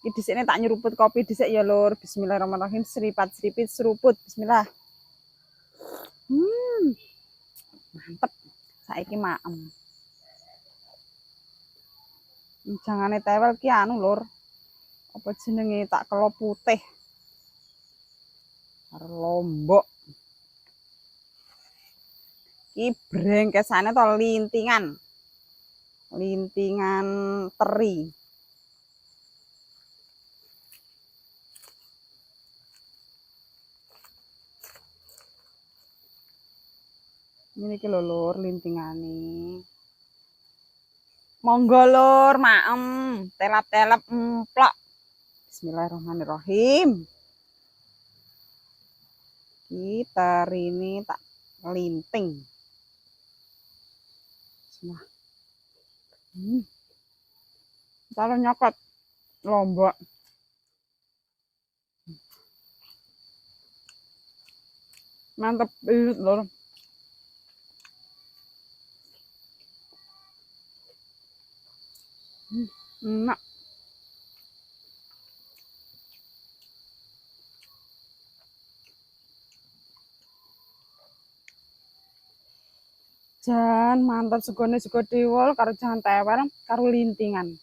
Iki dhisikne tak nyeruput kopi dhisik ya, Lur. Bismillahirrahmanirrahim. Seripat-seripit seruput. Bismillah. Mantep. Saiki maem. Jangane tewel ki anu, Lur. Apa jenenge tak kelo putih. Karo lombok. Iki brengkesane to lintingan. Lintingan teri. Ini iki lho, Lur, lintingane. Monggo, Lur, maem, telap-telap emplok. Bismillahirrahmanirrahim. Kita ini tak linting. Semua. Kalau nyokot lombok. Mantep banget, Lur. Enak. Jan mantap segone sego tiwul karo jangan tewel karo lintingan.